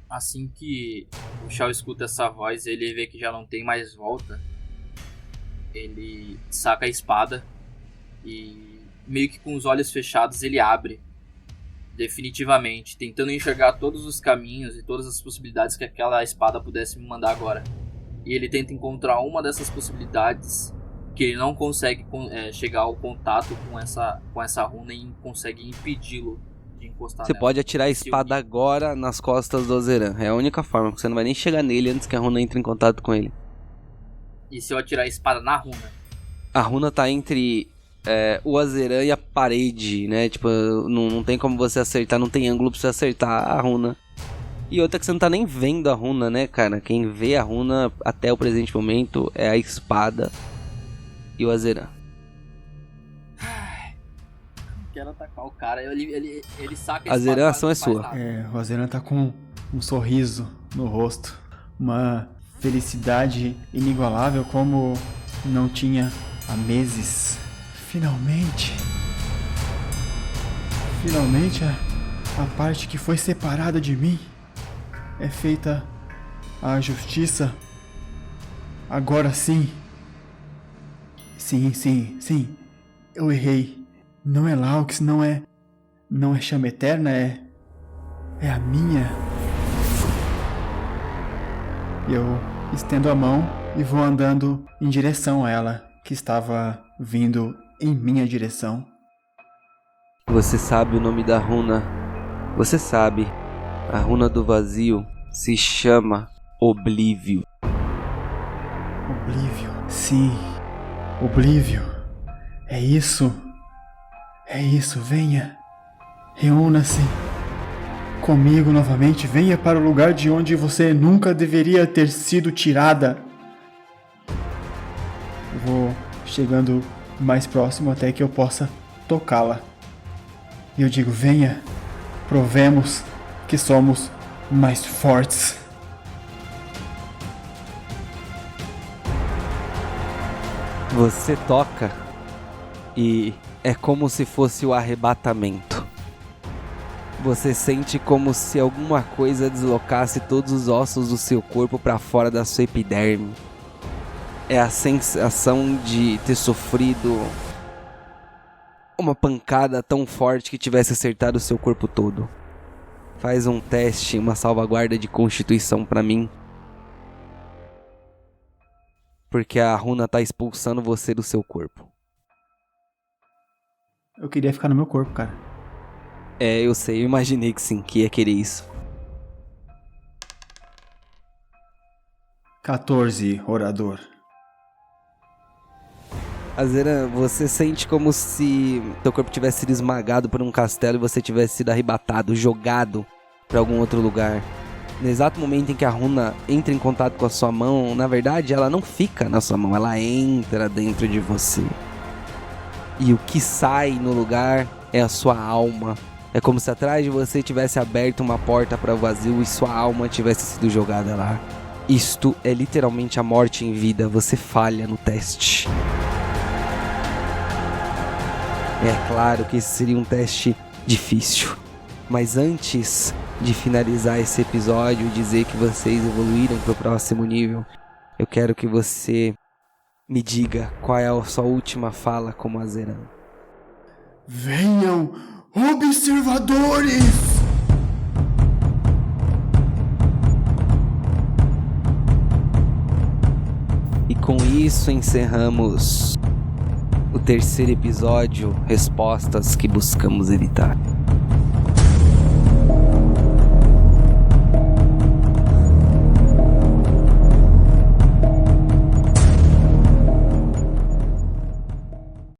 [SPEAKER 5] Assim que o Shao escuta essa voz, ele vê que já não tem mais volta. Ele saca a espada e, meio que com os olhos fechados, ele abre. Definitivamente, tentando enxergar todos os caminhos e todas as possibilidades que aquela espada pudesse me mandar agora. E ele tenta encontrar uma dessas possibilidades que ele não consegue chegar ao contato com essa runa e consegue impedi-lo de encostar
[SPEAKER 1] Você
[SPEAKER 5] nela.
[SPEAKER 1] pode atirar a espada agora nas costas do Azeran. É a única forma, porque você não vai nem chegar nele antes que a runa entre em contato com ele.
[SPEAKER 5] E se eu atirar a espada na runa?
[SPEAKER 1] A runa tá entre o Azeran e a parede, né? Tipo, não tem como você acertar, não tem ângulo pra você acertar a runa. E outra que você não tá nem vendo a runa, né, cara? Quem vê a runa até o presente momento é a espada e o Azeran.
[SPEAKER 5] Quero atacar o cara, ele saca a
[SPEAKER 1] A
[SPEAKER 5] espada.
[SPEAKER 1] Azeran, a ação é
[SPEAKER 5] mas não
[SPEAKER 1] sua.
[SPEAKER 5] faz nada.
[SPEAKER 4] O Azeran tá com um sorriso no rosto. Uma felicidade inigualável como não tinha há meses. Finalmente a parte que foi separada de mim é feita a justiça. Agora sim. Sim. Eu errei. Não é Laux, não é chama eterna, é a minha. Eu estendo a mão e vou andando em direção a ela, que estava vindo em minha direção.
[SPEAKER 1] Você sabe o nome da runa. Você sabe. A runa do vazio se chama Oblívio.
[SPEAKER 4] Oblívio. Sim. Oblívio. É isso. Venha. Reúna-se comigo novamente. Venha para o lugar de onde você nunca deveria ter sido tirada. Eu vou chegando mais próximo até que eu possa tocá-la. E eu digo, venha. Provemos que somos mais fortes.
[SPEAKER 1] Você toca e é como se fosse o arrebatamento. Você sente como se alguma coisa deslocasse todos os ossos do seu corpo para fora da sua epiderme. É a sensação de ter sofrido uma pancada tão forte que tivesse acertado o seu corpo todo. Faz um teste, uma salvaguarda de constituição pra mim. Porque a runa tá expulsando você do seu corpo.
[SPEAKER 4] Eu queria ficar no meu corpo, cara.
[SPEAKER 1] Eu sei, eu imaginei que sim, que ia querer isso.
[SPEAKER 4] 14, orador.
[SPEAKER 1] Azera, você sente como se seu corpo tivesse sido esmagado por um castelo e você tivesse sido arrebatado, jogado pra algum outro lugar. No exato momento em que a runa entra em contato com a sua mão, na verdade ela não fica na sua mão, ela entra dentro de você. E o que sai no lugar é a sua alma. É como se atrás de você tivesse aberto uma porta para o vazio e sua alma tivesse sido jogada lá. Isto é literalmente a morte em vida, você falha no teste. É claro que esse seria um teste difícil. Mas antes de finalizar esse episódio e dizer que vocês evoluíram para o próximo nível, eu quero que você me diga qual é a sua última fala como Azeran.
[SPEAKER 4] Venham, observadores!
[SPEAKER 1] E com isso encerramos o terceiro episódio, Respostas que Buscamos Evitar.